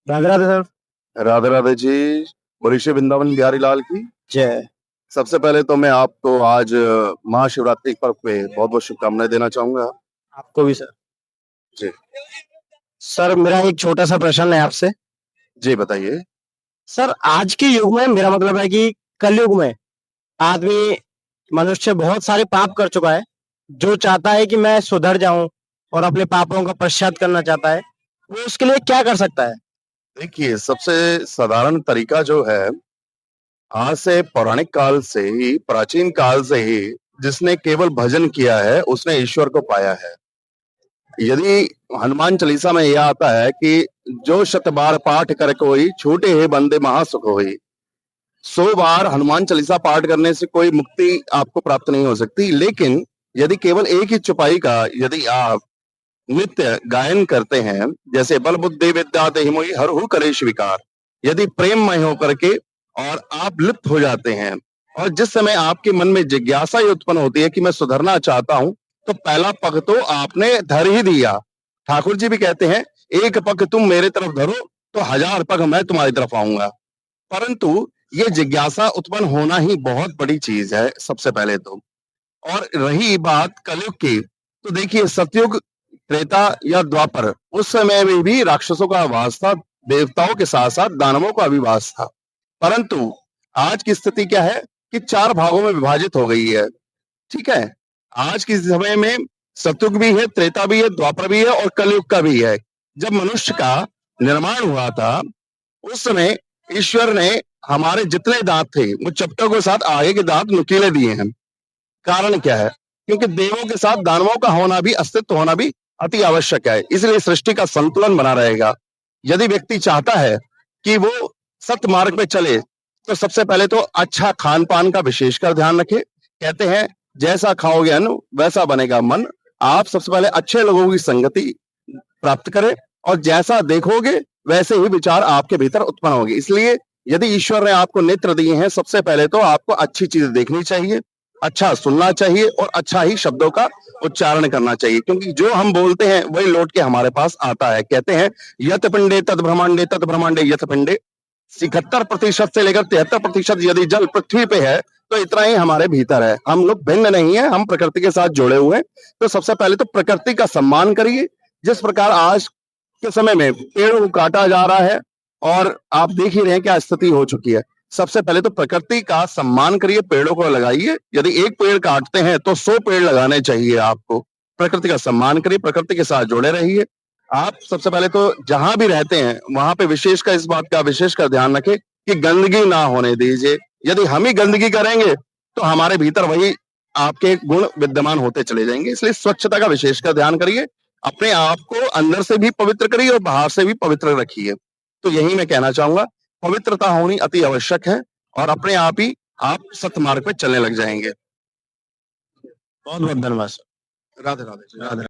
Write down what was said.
Radhe Radhe sir. Radhe Radhe ji. बोलिए श्री वृंदावन बिहारी लाल की जय। सबसे पहले तो मैं आपको आज महाशिवरात्रि पर्व पे बहुत बहुत शुभकामनाएं देना चाहूंगा। आपको भी सर। जी सर मेरा एक छोटा सा प्रश्न है आपसे। जी बताइए। सर आज के युग में मेरा मतलब है कि कलयुग में आदमी मनुष्य बहुत सारे पाप कर चुका है। जो चाहता है कि मैं सुधर जाऊं और अपने पापों का पश्चात करना चाहता है, वो उसके लिए क्या कर सकता है? देखिए, सबसे साधारण तरीका जो है, आज से पौराणिक काल से ही, प्राचीन काल से ही जिसने केवल भजन किया है उसने ईश्वर को पाया है। यदि हनुमान चालीसा में यह आता है कि जो शत बार पाठ कर कोई छूटे है बंदे महासुख होई। 100 बार हनुमान चालीसा पाठ करने से कोई मुक्ति आपको प्राप्त नहीं हो सकती, लेकिन यदि केवल एक ही चौपाई का यदि आप नित्य गायन करते हैं, जैसे बल बुद्धि विद्या देहि मोहि हरहु कलेश विकार, यदि प्रेममय होकर के और आप लिप्त हो जाते हैं, और जिस समय आपके मन में जिज्ञासा ही उत्पन्न होती है कि मैं सुधरना चाहता हूं, तो पहला पग तो आपने धर ही दिया। ठाकुर जी भी कहते हैं, एक पग तुम मेरे तरफ धरो तो 1000 पग मैं तुम्हारी तरफ आऊंगा। परंतु ये जिज्ञासा उत्पन्न होना ही बहुत बड़ी चीज है सबसे पहले तो। और रही बात कलयुग की, तो देखिए, सतयुग, त्रेता या द्वापर, उस समय में भी राक्षसों का वास था, देवताओं के साथ साथ दानवों का भी वास था। परंतु आज की स्थिति क्या है कि 4 भागों में विभाजित हो गई है। ठीक है, आज के समय में सतयुग भी है, त्रेता भी है, द्वापर भी है और कलयुग का भी है। जब मनुष्य का निर्माण हुआ था, उस समय ईश्वर ने हमारे जितने दांत थे वो चपटों के साथ आगे के दांत नुकीले दिए हैं। कारण क्या है? क्योंकि देवों के साथ दानवों का होना भी, अस्तित्व होना भी अति आवश्यक है, इसलिए सृष्टि का संतुलन बना रहेगा। यदि व्यक्ति चाहता है कि वो सत मार्ग पे चले, तो सबसे पहले तो अच्छा खान पान का विशेषकर ध्यान रखे। कहते हैं, जैसा खाओगे अन्न वैसा बनेगा मन। आप सबसे पहले अच्छे लोगों की संगति प्राप्त करें, और जैसा देखोगे वैसे ही विचार आपके भीतर उत्पन्न होंगे। इसलिए यदि ईश्वर ने आपको नेत्र दिए हैं, सबसे पहले तो आपको अच्छी चीजें देखनी चाहिए, अच्छा सुनना चाहिए और अच्छा ही शब्दों का उच्चारण करना चाहिए, क्योंकि जो हम बोलते हैं वही लौट के हमारे पास आता है। कहते हैं, यत पिंडे तद ब्रह्मांडे यत पिंडे। 71% से लेकर 73% यदि जल पृथ्वी पे है, तो इतना ही हमारे भीतर है। हम लोग भिन्न नहीं है, हम प्रकृति के साथ जुड़े हुए हैं। तो सबसे पहले तो प्रकृति का सम्मान करिए। जिस प्रकार आज के समय में पेड़ों को काटा जा रहा है, और आप देख ही रहे हैं क्या स्थिति हो चुकी है। सबसे पहले तो प्रकृति का सम्मान करिए, पेड़ों को लगाइए। यदि एक पेड़ काटते हैं तो 100 पेड़ लगाने चाहिए आपको। प्रकृति का सम्मान करिए, प्रकृति के साथ जुड़े रहिए। आप सबसे पहले तो जहां भी रहते हैं वहां पे विशेषकर इस बात का विशेषकर ध्यान रखें कि गंदगी ना होने दीजिए। यदि हम ही गंदगी करेंगे तो हमारे भीतर वही आपके गुण विद्यमान होते चले जाएंगे। इसलिए स्वच्छता का विशेषकर ध्यान करिए। अपने आप को अंदर से भी पवित्र करिए और बाहर से भी पवित्र रखिए। तो यही मैं कहना चाहूंगा, पवित्रता होनी अति आवश्यक है, और अपने आप ही आप सतमार्ग पे चलने लग जाएंगे। बहुत बहुत धन्यवाद सर। राधे राधे। राधे।